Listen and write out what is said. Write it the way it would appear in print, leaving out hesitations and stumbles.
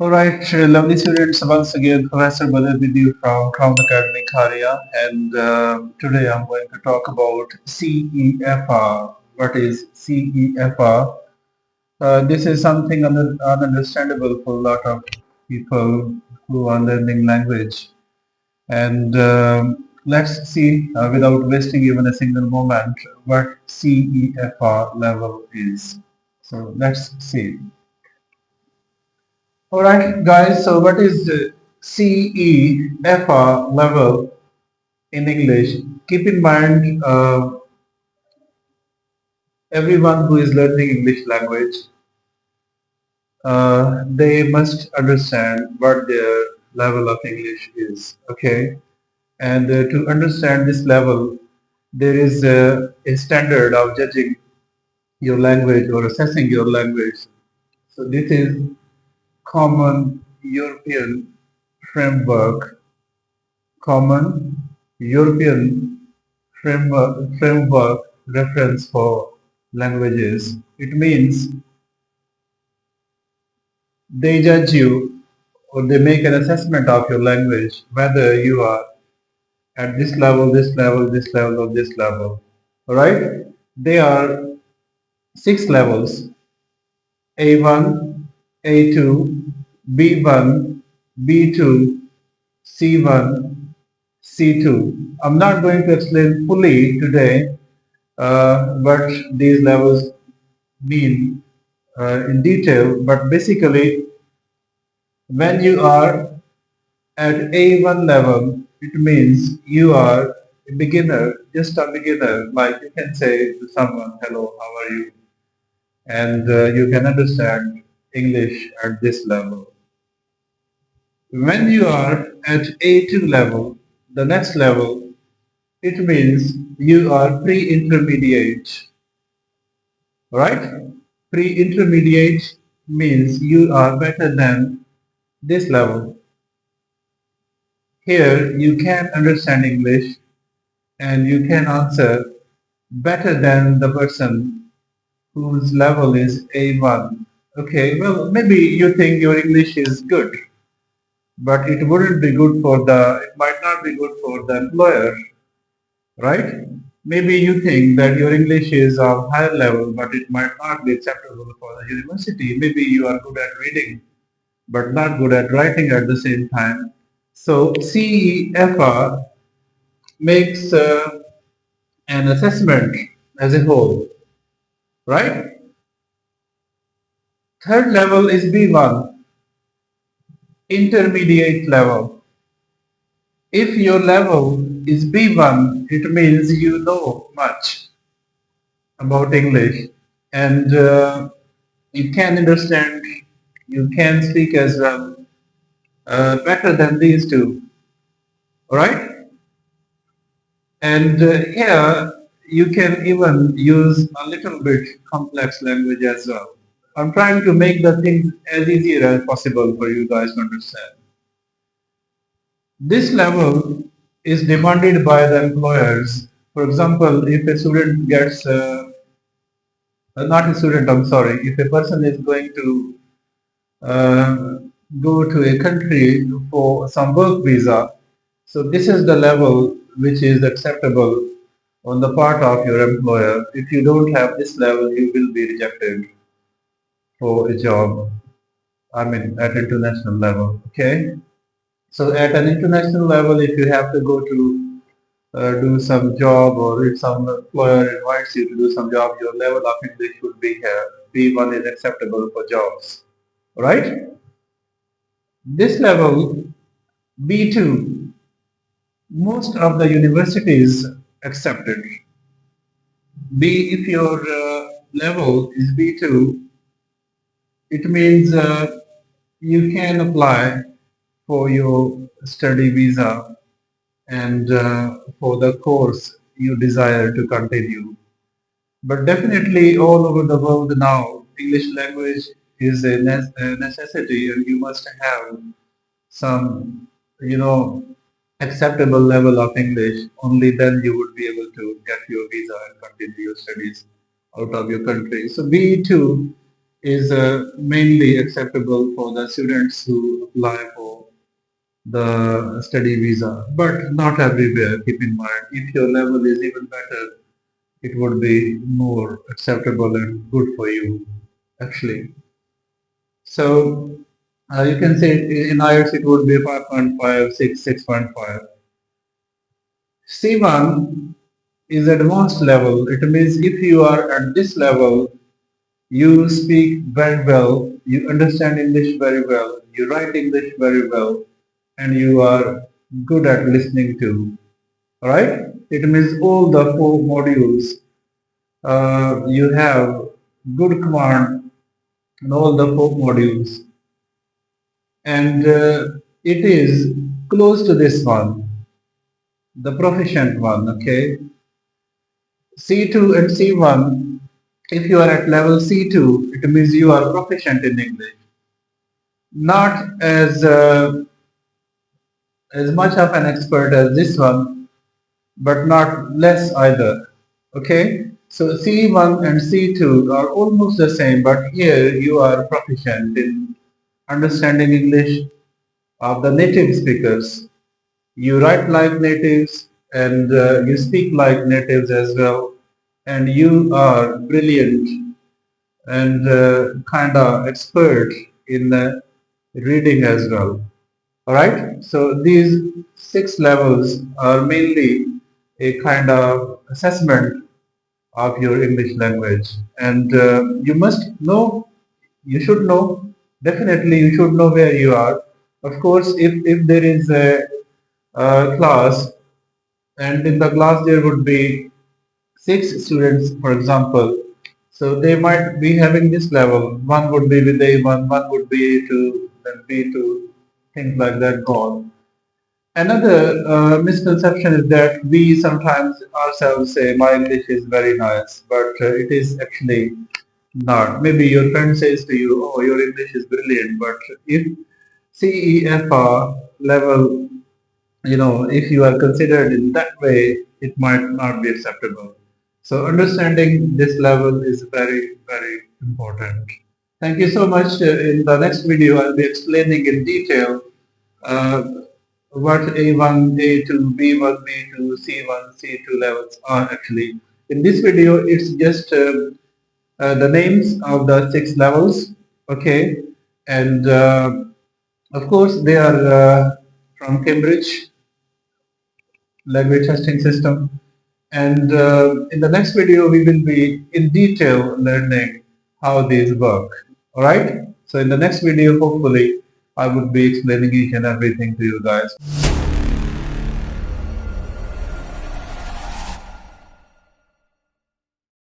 Alright, lovely students, once again Professor Badar with you from Crown Academy Kharia, and today I'm going to talk about CEFR. What is CEFR? This is something ununderstandable for a lot of people who are learning language, and let's see, without wasting even a single moment, what CEFR level is. So let's see. Alright guys, so what is the CEFR level in English? Keep in mind, everyone who is learning English language, they must understand what their level of English is, okay? And to understand this level, there is a standard of judging your language or assessing your language. So this is Common European Framework, Common European framework reference for languages. It means they judge you or they make an assessment of your language, whether you are at this level, this level, this level, or this level. Alright? There are 6 levels: A1, A2, B1, B2, C1, C2. I'm not going to explain fully today what these levels mean in detail, but basically when you are at A1 level, it means you are a beginner, just a beginner, like you can say to someone, hello, how are you? And you can understand English at this level. When you are at A2 level, the next level, it means you are pre-intermediate, right? Pre-intermediate means you are better than this level. Here you can understand English and you can answer better than the person whose level is A1. Okay, well maybe you think your English is good, but it wouldn't be good for it might not be good for the employer, right? Maybe you think that your English is of higher level, but it might not be acceptable for the university. Maybe you are good at reading, but not good at writing at the same time. So CEFR makes an assessment as a whole, right? Third level is B1, intermediate level. If your level is B1, it means you know much about English and you can understand, you can speak as well, better than these two, alright? And here you can even use a little bit complex language as well. I'm trying to make the things as easier as possible for you guys to understand. This level is demanded by the employers. For example, if a student gets, not a student, I'm sorry, if a person is going to uh, go to a country for some work visa, so this is the level which is acceptable on the part of your employer. If you don't have this level, you will be rejected for a job, I mean at international level, okay? So at an international level, if you have to go to do some job, or if some employer invites you to do some job, your level of English would be here. B1 is acceptable for jobs, right? This level, B2, most of the universities accepted. If your level is B2, it means you can apply for your study visa and for the course you desire to continue. But definitely all over the world now, English language is a necessity, and you must have some, acceptable level of English. Only then you would be able to get your visa and continue your studies out of your country. So B2 is mainly acceptable for the students who apply for the study visa, but not everywhere. Keep in mind, if your level is even better, it would be more acceptable and good for you, actually. So you can say in IELTS it would be 5.5, 6, 6.5. C1 is advanced level. It means if you are at this level, you speak very well, you understand English very well, you write English very well, and you are good at listening to. Alright? It means all the four modules you have good command in all the four modules, and it is close to this one, the proficient one. Okay, C2 and C1. If you are at level C2, it means you are proficient in English. Not as much of an expert as this one, but not less either. Okay, so C1 and C2 are almost the same, but here you are proficient in understanding English of the native speakers. You write like natives, and you speak like natives as well, and you are brilliant and kind of expert in reading as well. Alright, so these 6 levels are mainly a kind of assessment of your English language, and you must know, you should know, definitely you should know where you are. Of course, if there is a class, and in the class there would be 6 students, for example, so they might be having this level. One would be with A1, one would be A2, then B2, things like that go on. Another misconception is that we sometimes ourselves say my English is very nice, but it is actually not. Maybe your friend says to you, oh, your English is brilliant, but if CEFR level, if you are considered in that way, it might not be acceptable. So understanding this level is very, very important. Thank you so much. In the next video, I'll be explaining in detail uh, what A1, A2, B1, B2, C1, C2 levels are actually. In this video, it's just the names of the 6 levels, okay? And of course, they are from Cambridge language testing system. And in the next video, we will be in detail learning how these work. Alright? So in the next video, hopefully, I would be explaining each and everything to you guys.